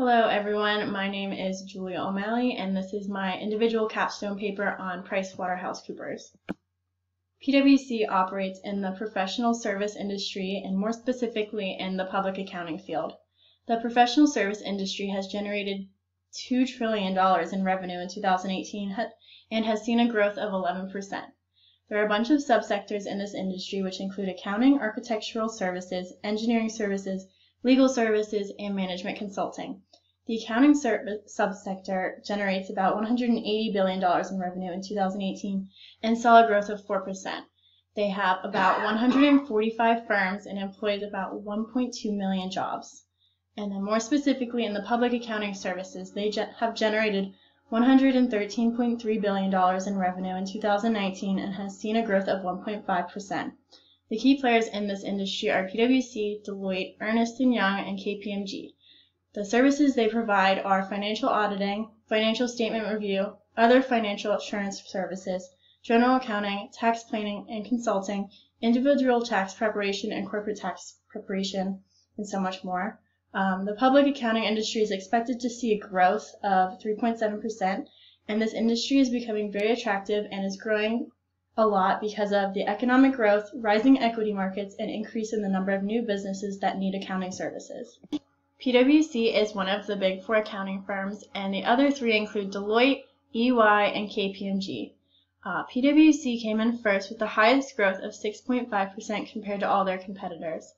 Hello everyone, my name is Julia O'Malley and this is my individual capstone paper on PricewaterhouseCoopers. PWC operates in the professional service industry and more specifically in the public accounting field. The professional service industry has generated $2 trillion in revenue in 2018 and has seen a growth of 11%. There are a bunch of subsectors in this industry which include accounting, architectural services, engineering services, legal services, and management consulting. The accounting subsector generates about $180 billion in revenue in 2018 and saw a growth of 4%. They have about 145 firms and employs about 1.2 million jobs. And then more specifically in the public accounting services, they have generated $113.3 billion in revenue in 2019 and has seen a growth of 1.5%. The key players in this industry are PWC, Deloitte, Ernst & Young, and KPMG. The services they provide are financial auditing, financial statement review, other financial assurance services, general accounting, tax planning and consulting, individual tax preparation and corporate tax preparation, and so much more. The public accounting industry is expected to see a growth of 3.7%, and this industry is becoming very attractive and is growing a lot because of the economic growth, rising equity markets, and increase in the number of new businesses that need accounting services. PwC is one of the big four accounting firms, and the other three include Deloitte, EY, and KPMG. PwC came in first with the highest growth of 6.5% compared to all their competitors.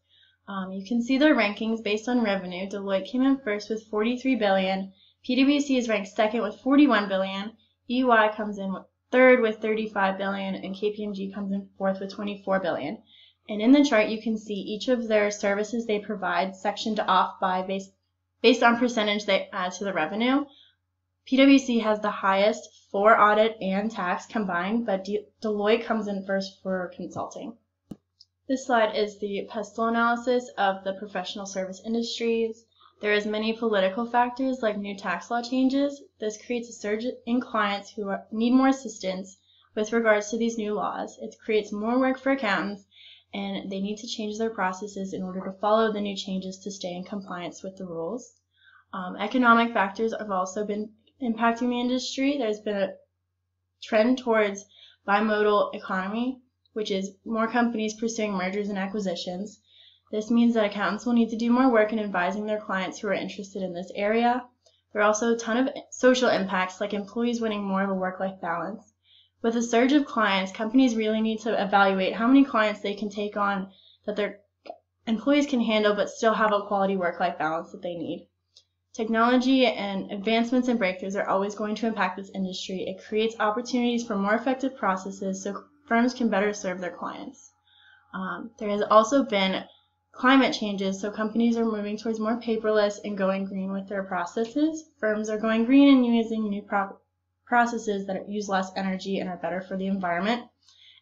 You can see their rankings based on revenue. Deloitte came in first with $43 billion, PwC is ranked second with $41 billion, EY comes in third with $35 billion, and KPMG comes in fourth with $24 billion. And in the chart, you can see each of their services they provide sectioned off by based on percentage they add to the revenue. PwC has the highest for audit and tax combined, but Deloitte comes in first for consulting. This slide is the pestle analysis of the professional service industries. There is many political factors like new tax law changes. This creates a surge in clients who need more assistance with regards to these new laws. It creates more work for accountants, and they need to change their processes in order to follow the new changes to stay in compliance with the rules. Economic factors have also been impacting the industry. There's been a trend towards bimodal economy, which is more companies pursuing mergers and acquisitions. This means that accountants will need to do more work in advising their clients who are interested in this area. There are also a ton of social impacts, like employees winning more of a work-life balance. With a surge of clients, companies really need to evaluate how many clients they can take on that their employees can handle but still have a quality work-life balance that they need. Technology and advancements and breakthroughs are always going to impact this industry. It creates opportunities for more effective processes so firms can better serve their clients. There has also been climate changes, so companies are moving towards more paperless and going green with their processes. Firms are going green and using new processes that use less energy and are better for the environment.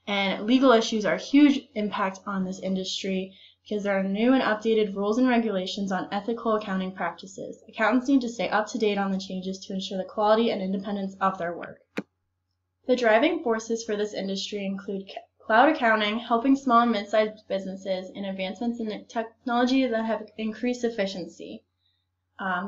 And legal issues are a huge impact on this industry because there are new and updated rules and regulations on ethical accounting practices. Accountants need to stay up to date on the changes to ensure the quality and independence of their work. The driving forces for this industry include cloud accounting, helping small and mid-sized businesses, and advancements in technology that have increased efficiency.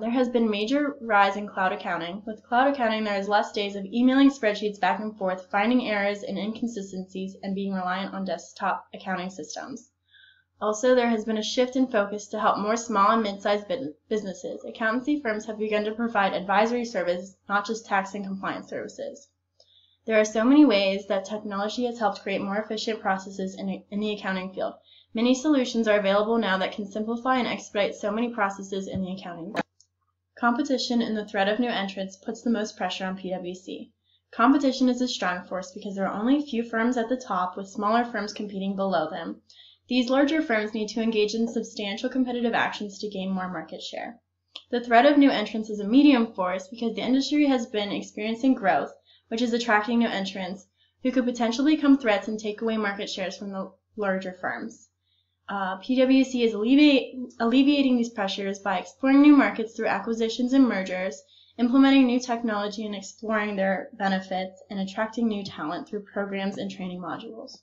There has been major rise in cloud accounting. With cloud accounting, there is less days of emailing spreadsheets back and forth, finding errors and inconsistencies, and being reliant on desktop accounting systems. Also, there has been a shift in focus to help more small and mid-sized businesses. Accountancy firms have begun to provide advisory services, not just tax and compliance services. There are so many ways that technology has helped create more efficient processes in the accounting field. Many solutions are available now that can simplify and expedite so many processes in the accounting field. Competition and the threat of new entrants puts the most pressure on PwC. Competition is a strong force because there are only a few firms at the top with smaller firms competing below them. These larger firms need to engage in substantial competitive actions to gain more market share. The threat of new entrants is a medium force because the industry has been experiencing growth, which is attracting new entrants who could potentially become threats and take away market shares from the larger firms. PwC is alleviating these pressures by exploring new markets through acquisitions and mergers, implementing new technology and exploring their benefits, and attracting new talent through programs and training modules.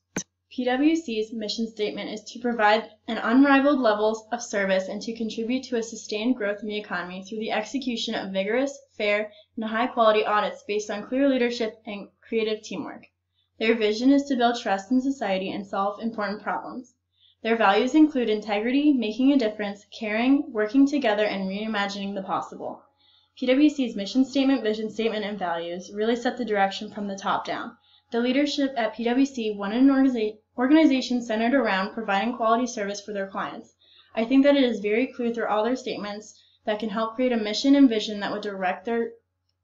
PWC's mission statement is to provide an unrivaled level of service and to contribute to a sustained growth in the economy through the execution of vigorous, fair, and high-quality audits based on clear leadership and creative teamwork. Their vision is to build trust in society and solve important problems. Their values include integrity, making a difference, caring, working together, and reimagining the possible. PWC's mission statement, vision statement, and values really set the direction from the top down. The leadership at PWC wanted an organization centered around providing quality service for their clients. I think that it is very clear through all their statements that can help create a mission and vision that would direct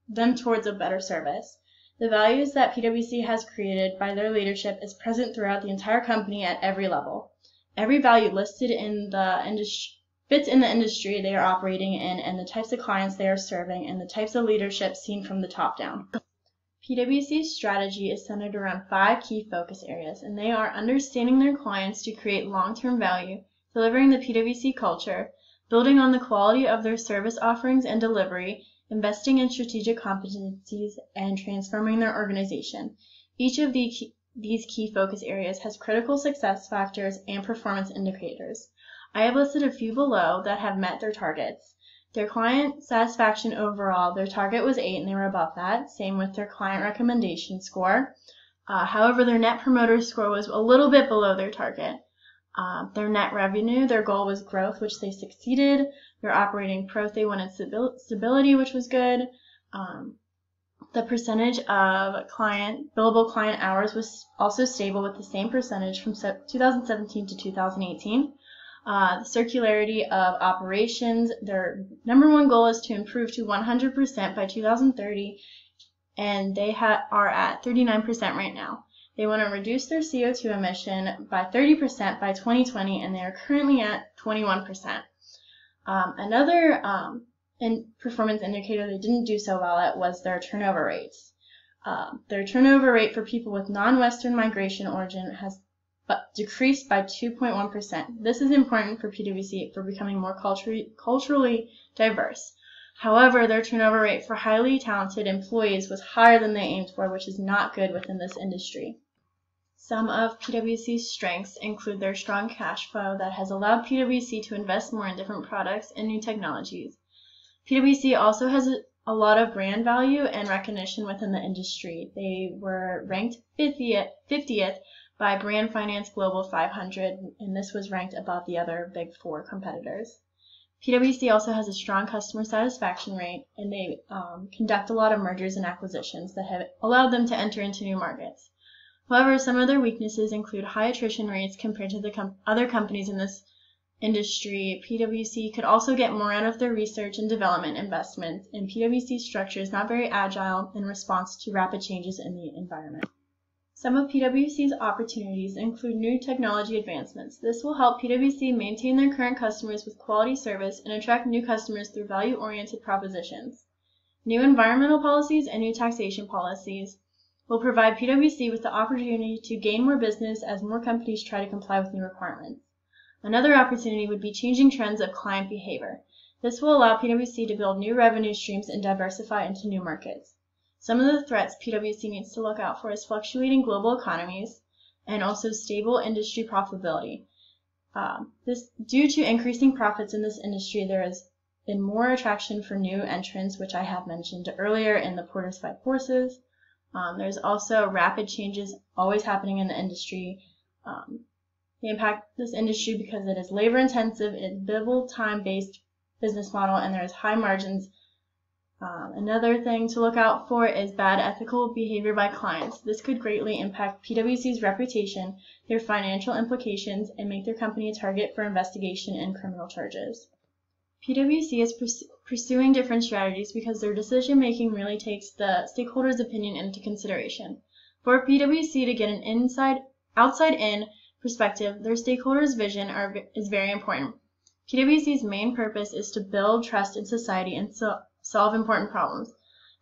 them towards a better service. The values that PWC has created by their leadership is present throughout the entire company at every level. Every value listed in the industry fits in the industry they are operating in and the types of clients they are serving and the types of leadership seen from the top down. PWC's strategy is centered around 5 key focus areas, and they are understanding their clients to create long-term value, delivering the PWC culture, building on the quality of their service offerings and delivery, investing in strategic competencies, and transforming their organization. Each of these key focus areas has critical success factors and performance indicators. I have listed a few below that have met their targets. Their client satisfaction overall, their target was 8 and they were above that. Same with their client recommendation score. However, their net promoter score was a little bit below their target. Their net revenue, their goal was growth, which they succeeded. Their operating growth, they wanted stability, which was good. The percentage of billable client hours was also stable with the same percentage from 2017 to 2018. The circularity of operations, their number one goal is to improve to 100% by 2030, and they are at 39% right now. They want to reduce their CO2 emission by 30% by 2020, and they are currently at 21%. Another performance indicator they didn't do so well at was their turnover rates. Their turnover rate for people with non-Western migration origin has decreased by 2.1%. This is important for PWC for becoming more culturally diverse. However, their turnover rate for highly talented employees was higher than they aimed for, which is not good within this industry. Some of PWC's strengths include their strong cash flow that has allowed PWC to invest more in different products and new technologies. PWC also has a lot of brand value and recognition within the industry. They were ranked 50th by Brand Finance Global 500, and this was ranked above the other Big 4 competitors. PWC also has a strong customer satisfaction rate, and they conduct a lot of mergers and acquisitions that have allowed them to enter into new markets. However, some of their weaknesses include high attrition rates compared to the other companies in this industry. PWC could also get more out of their research and development investments, and PWC's structure is not very agile in response to rapid changes in the environment. Some of PWC's opportunities include new technology advancements. This will help PWC maintain their current customers with quality service and attract new customers through value-oriented propositions. New environmental policies and new taxation policies will provide PWC with the opportunity to gain more business as more companies try to comply with new requirements. Another opportunity would be changing trends of client behavior. This will allow PWC to build new revenue streams and diversify into new markets. Some of the threats PWC needs to look out for is fluctuating global economies and also stable industry profitability. Due to increasing profits in this industry, there has been more attraction for new entrants, which I have mentioned earlier in the Porter's 5 Forces. There's also rapid changes always happening in the industry. They impact this industry because it is labor intensive, it's billable time-based business model, and there's high margins. Another thing to look out for is bad ethical behavior by clients. This could greatly impact PWC's reputation, their financial implications, and make their company a target for investigation and criminal charges. PWC is pursuing different strategies because their decision-making really takes the stakeholders' opinion into consideration. For PWC to get an outside-in perspective, their stakeholders' vision is very important. PWC's main purpose is to build trust in society and solve important problems.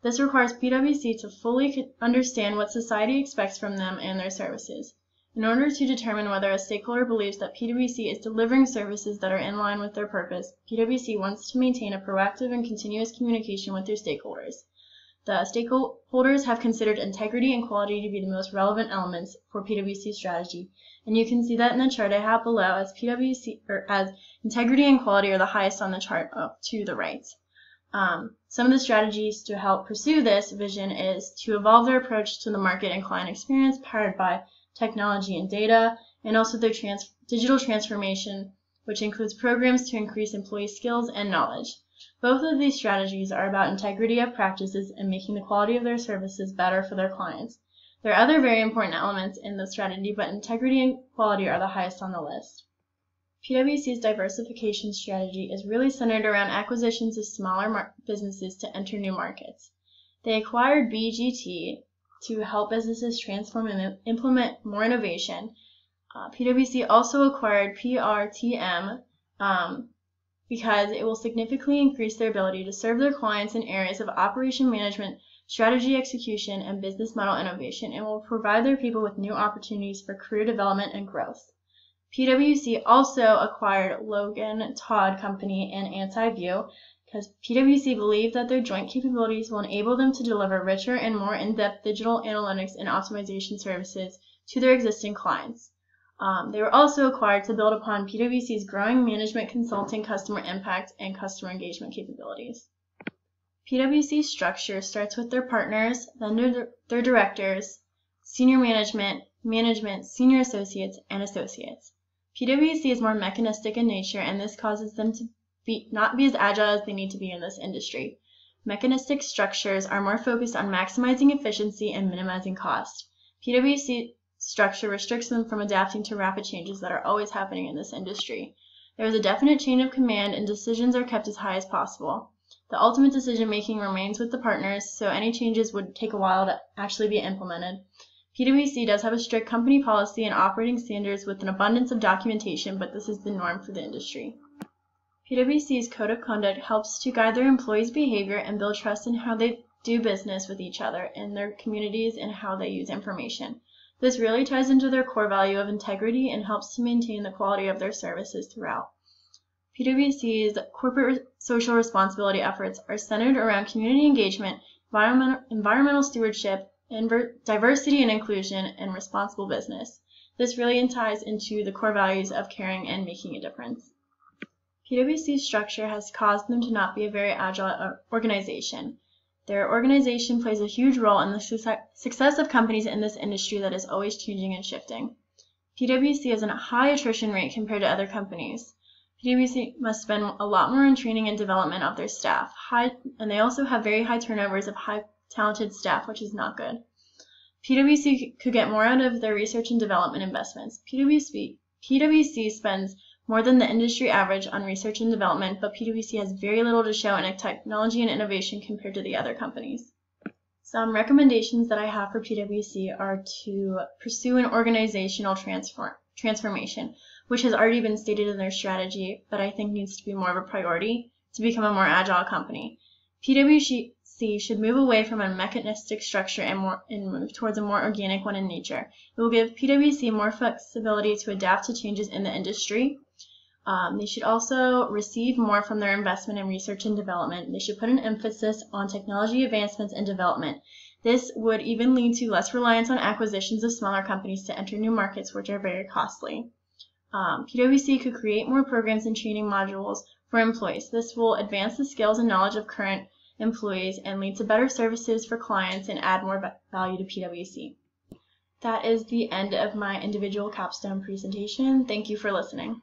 This requires PWC to fully understand what society expects from them and their services. In order to determine whether a stakeholder believes that PWC is delivering services that are in line with their purpose, PWC wants to maintain a proactive and continuous communication with their stakeholders. The stakeholders have considered integrity and quality to be the most relevant elements for PwC strategy, and you can see that in the chart I have below as as integrity and quality are the highest on the chart to the right. Some of the strategies to help pursue this vision is to evolve their approach to the market and client experience powered by technology and data, and also their digital transformation, which includes programs to increase employee skills and knowledge. Both of these strategies are about integrity of practices and making the quality of their services better for their clients. There are other very important elements in the strategy, but integrity and quality are the highest on the list. PwC's diversification strategy is really centered around acquisitions of smaller businesses to enter new markets. They acquired BGT to help businesses transform and implement more innovation. PwC also acquired PRTM because it will significantly increase their ability to serve their clients in areas of operation management, strategy execution, and business model innovation, and will provide their people with new opportunities for career development and growth. PwC also acquired Logan Todd Company and AntiView because PwC believed that their joint capabilities will enable them to deliver richer and more in-depth digital analytics and optimization services to their existing clients. They were also acquired to build upon PwC's growing management consulting, customer impact, and customer engagement capabilities. PwC's structure starts with their partners, then their directors, senior management, senior associates, and associates. PwC is more mechanistic in nature, and this causes them to not be as agile as they need to be in this industry. Mechanistic structures are more focused on maximizing efficiency and minimizing cost. PwC structure restricts them from adapting to rapid changes that are always happening in this industry. There is a definite chain of command, and decisions are kept as high as possible. The ultimate decision-making remains with the partners, so any changes would take a while to actually be implemented. PwC does have a strict company policy and operating standards with an abundance of documentation, but this is the norm for the industry. PwC's code of conduct helps to guide their employees' behavior and build trust in how they do business with each other, in their communities, and how they use information. This really ties into their core value of integrity and helps to maintain the quality of their services throughout. PwC's corporate social responsibility efforts are centered around community engagement, environmental stewardship, diversity and inclusion, and responsible business. This really ties into the core values of caring and making a difference. PwC's structure has caused them to not be a very agile organization. Their organization plays a huge role in the success of companies in this industry that is always changing and shifting. PwC has a high attrition rate compared to other companies. PwC must spend a lot more on training and development of their staff, and they also have very high turnovers of high talented staff, which is not good. PwC could get more out of their research and development investments. PwC spends more than the industry average on research and development, but PwC has very little to show in technology and innovation compared to the other companies. Some recommendations that I have for PwC are to pursue an organizational transformation, which has already been stated in their strategy, but I think needs to be more of a priority to become a more agile company. PwC should move away from a mechanistic structure and move towards a more organic one in nature. It will give PwC more flexibility to adapt to changes in the industry. They should also receive more from their investment in research and development. They should put an emphasis on technology advancements and development. This would even lead to less reliance on acquisitions of smaller companies to enter new markets, which are very costly. PwC could create more programs and training modules for employees. This will advance the skills and knowledge of current employees and lead to better services for clients and add more value to PwC. That is the end of my individual capstone presentation. Thank you for listening.